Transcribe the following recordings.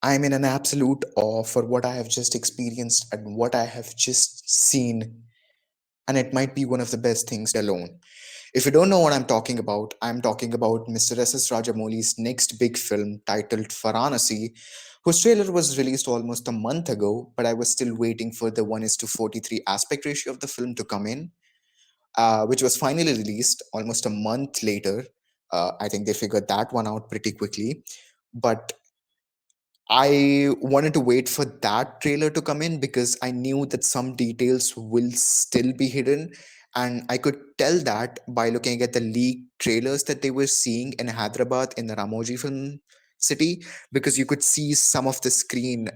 I'm in an absolute awe for what I have just experienced and what I have just seen, and it might be one of the best things alone. If you don't know what I'm talking about, I'm talking about Mr. S.S. Rajamouli's next big film titled Varanasi, whose trailer was released almost a month ago, but I was still waiting for the 1 is to 43 aspect ratio of the film to come in, which was finally released almost a month later. I think they figured that one out pretty quickly. But I wanted to wait for that trailer to come in because I knew that some details will still be hidden. And I could tell that by looking at the leaked trailers that they were seeing in Hyderabad in the Ramoji film city, because you could see some of the screen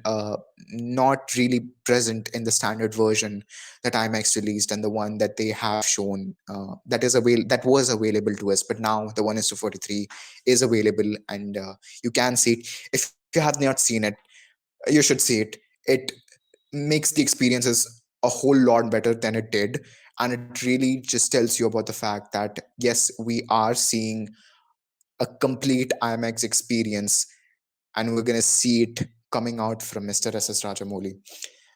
not really present in the standard version that IMAX released, and the one that they have shown that was available to us. But now the 1 is to 43 is available, and you can see it. If you have not seen it, you should see it. It makes the experiences a whole lot better than it did, and it really just tells you about the fact that yes, we are seeing a complete IMAX experience, and we're going to see it coming out from Mr. S.S. Rajamouli.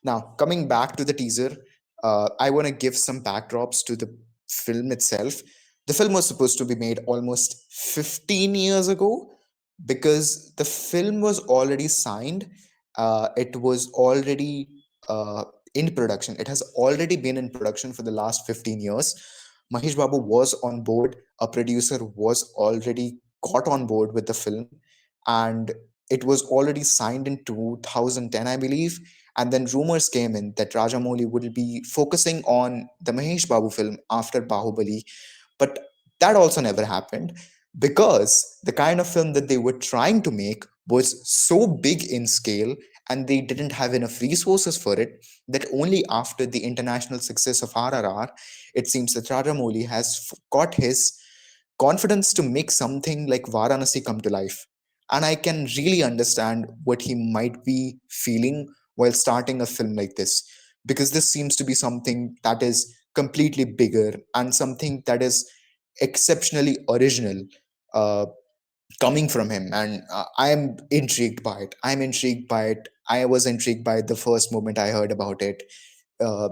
Now, coming back to the teaser, I want to give some backdrops to the film itself. The film was supposed to be made almost 15 years ago because the film was already signed. It was already in production. It has already been in production for the last 15 years. Mahesh Babu was on board. A producer was already got on board with the film, and it was already signed in 2010, I believe. And then rumors came in that Rajamouli would be focusing on the Mahesh Babu film after Bahubali, but that also never happened because the kind of film that they were trying to make was so big in scale, and they didn't have enough resources for it, that only after the international success of RRR, it seems that Rajamouli has got his confidence to make something like Varanasi come to life. And I can really understand what he might be feeling while starting a film like this, because this seems to be something that is completely bigger and something that is exceptionally original, uh, coming from him. And I am intrigued by it. I'm intrigued by it. I was intrigued by it the first moment I heard about it. Uh,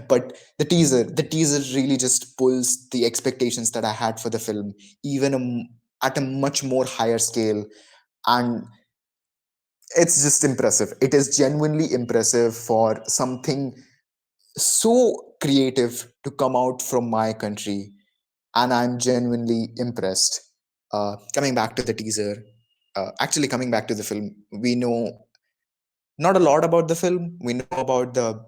but the teaser really just pulls the expectations that I had for the film even at a much more higher scale. And it's just impressive. It is genuinely impressive for something so creative to come out from my country, and I'm genuinely impressed. Coming back to the teaser, actually coming back to the film, we know not a lot about the film. We know about the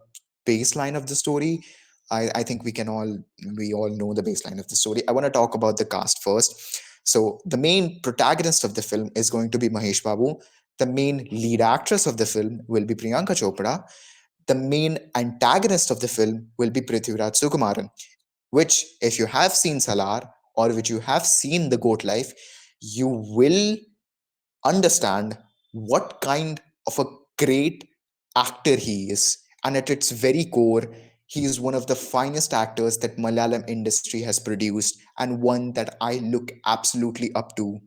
baseline of the story. I think we all know the baseline of the story. I want to talk about the cast first. So the main protagonist of the film is going to be Mahesh Babu. The main lead actress of the film will be Priyanka Chopra. The main antagonist of the film will be Prithviraj Sukumaran, which, if you have seen Salar or which you have seen The Goat Life, you will understand what kind of a great actor he is. And at its very core, he is one of the finest actors that Malayalam industry has produced, and one that I look absolutely up to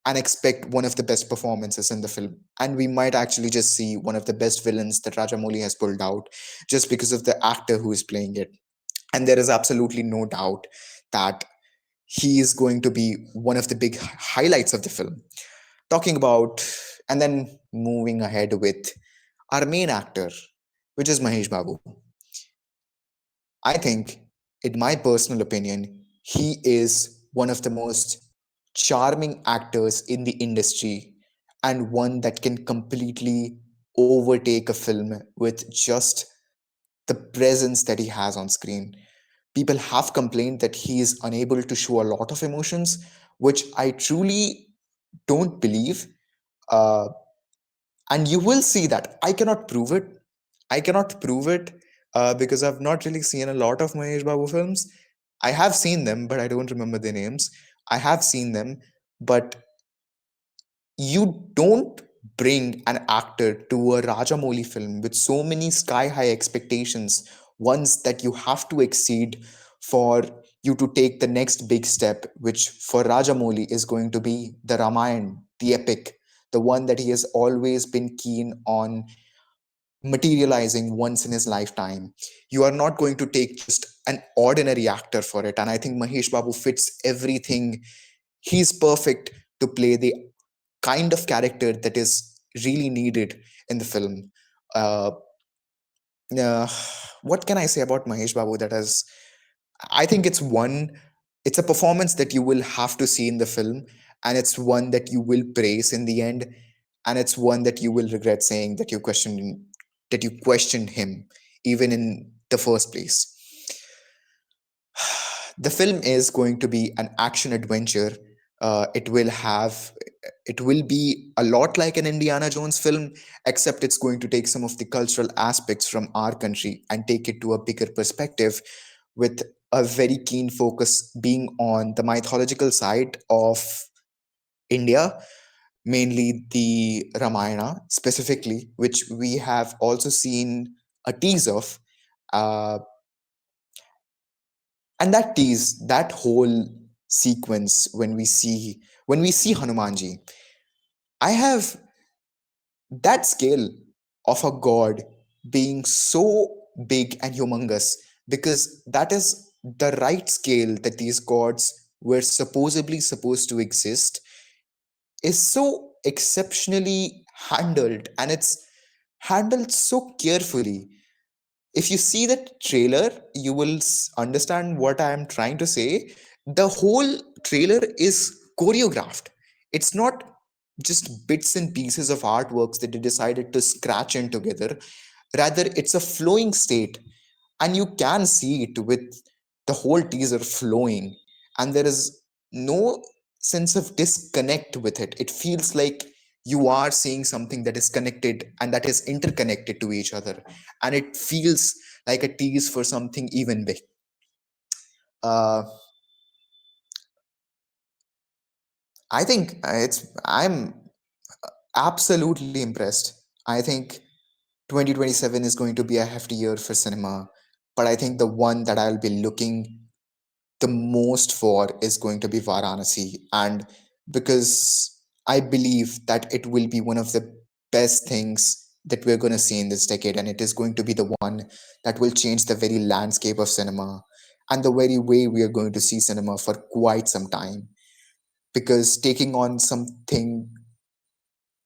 and expect one of the best performances in the film. And we might actually just see one of the best villains that Rajamouli has pulled out just because of the actor who is playing it. And there is absolutely no doubt that he is going to be one of the big highlights of the film. Talking about, and then moving ahead with our main actor, which is Mahesh Babu. I think, in my personal opinion, he is one of the most charming actors in the industry, and one that can completely overtake a film with just the presence that he has on screen. People have complained that he is unable to show a lot of emotions, which I truly don't believe. Uh, and you will see that. I cannot prove it. I cannot prove it because I've not really seen a lot of Mahesh Babu films. I have seen them, but I don't remember their names. I have seen them, but you don't bring an actor to a Rajamouli film with so many sky high expectations, ones that you have to exceed for you to take the next big step, which for Rajamouli is going to be the Ramayana, the epic, the one that he has always been keen on materializing once in his lifetime. You are not going to take just an ordinary actor for it. And I think Mahesh Babu fits everything. He's perfect to play the kind of character that is really needed in the film. Uh, uh, what can I say about Mahesh Babu that has I think it's a performance that you will have to see in the film, and it's one that you will praise in the end, and it's one that you will regret saying that you questioned him even in the first place. The film is going to be an action adventure. It will be a lot like an Indiana Jones film, except it's going to take some of the cultural aspects from our country and take it to a bigger perspective, with a very keen focus being on the mythological side of India, mainly the Ramayana specifically, which we have also seen a tease of. Uh, and that whole sequence when we see Hanumanji, I have that scale of a god being so big and humongous, because that is the right scale that these gods were supposedly supposed to exist, is so exceptionally handled, and it's handled so carefully. If you see the trailer, you will understand what I am trying to say. The whole trailer is choreographed. It's not just bits and pieces of artworks that they decided to scratch in together. Rather, it's a flowing state, and you can see it with the whole teaser flowing, and there is no sense of disconnect with it. It feels like you are seeing something that is connected and that is interconnected to each other, and it feels like a tease for something even big. uh, I think I'm absolutely impressed. I think 2027 is going to be a hefty year for cinema, but I think the one that I'll be looking the most for is going to be Varanasi. And because I believe that it will be one of the best things that we're going to see in this decade, and it is going to be the one that will change the very landscape of cinema and the very way we are going to see cinema for quite some time. Because taking on something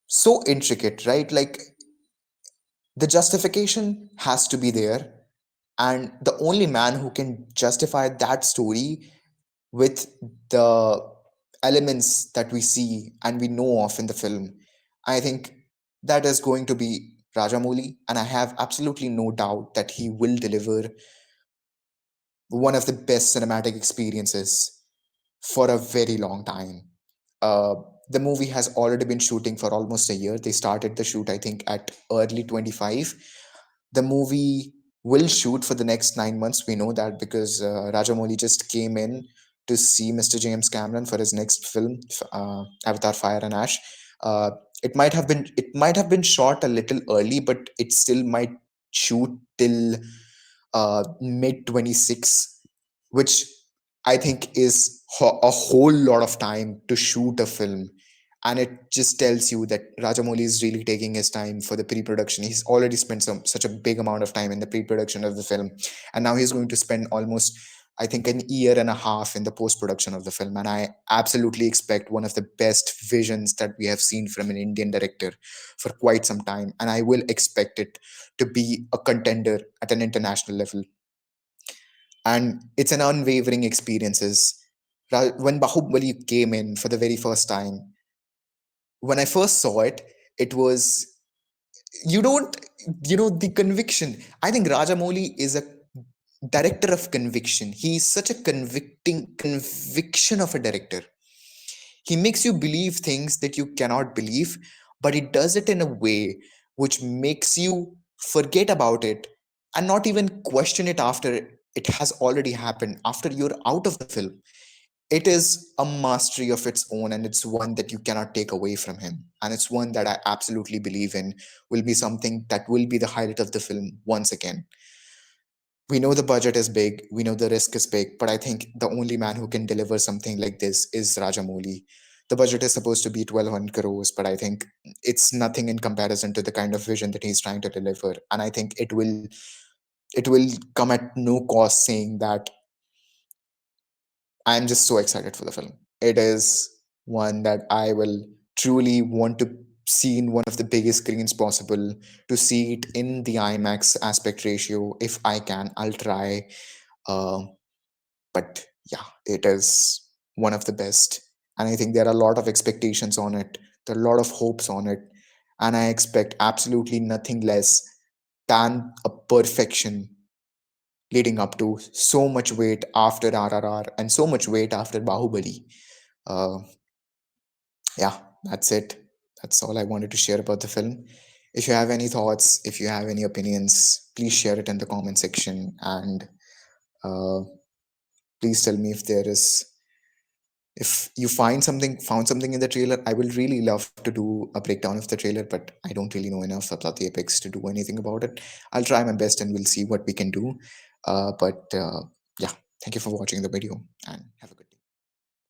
so intricate, right? Like, the justification has to be there, and the only man who can justify that story with the elements that we see and we know of in the film, I think that is going to be Rajamouli, and I have absolutely no doubt that he will deliver one of the best cinematic experiences for a very long time. Uh, the movie has already been shooting for almost a year. They started the shoot, I think, at early 25. The movie will shoot for the next 9 months. We know that because Rajamouli just came in to see Mr. James Cameron for his next film, Avatar: Fire and Ash. Uh, it might have been shot a little early, but it still might shoot till mid 26, which I think is a whole lot of time to shoot a film. And it just tells you that Rajamouli is really taking his time for the pre-production. He's already spent such a big amount of time in the pre-production of the film, and now he's going to spend almost, I think, an year and a half in the post-production of the film. And I absolutely expect one of the best visions that we have seen from an Indian director for quite some time, and I will expect it to be a contender at an international level. And it's an unwavering experiences. When Bahubali came in for the very first time, when I first saw it, it was, you don't, the conviction. I think Rajamouli is a director of conviction. He's such a convicting conviction of a director. He makes you believe things that you cannot believe, but he does it in a way which makes you forget about it and not even question it after it has already happened, after you're out of the film. It is a mastery of its own, and it's one that you cannot take away from him. And it's one that I absolutely believe in will be something that will be the highlight of the film once again. We know the budget is big, we know the risk is big, but I think the only man who can deliver something like this is Rajamouli. The budget is supposed to be 1200 crores, but I think it's nothing in comparison to the kind of vision that he's trying to deliver. And I think it will come at no cost saying that I'm just so excited for the film. It is one that I will truly want to see in one of the biggest screens possible, to see it in the IMAX aspect ratio. If I can, I'll try. Uh, but yeah, it is one of the best. And I think there are a lot of expectations on it, there are a lot of hopes on it. And I expect absolutely nothing less than a perfection leading up to so much wait after RRR and so much wait after Bahubali. Uh, yeah, that's it. That's all I wanted to share about the film. If you have any thoughts, if you have any opinions, please share it in the comment section. And uh, please tell me if you found something in the trailer. I will really love to do a breakdown of the trailer, but I don't really know enough about the Apex to do anything about it. I'll try my best and we'll see what we can do. But yeah, thank you for watching the video and have a good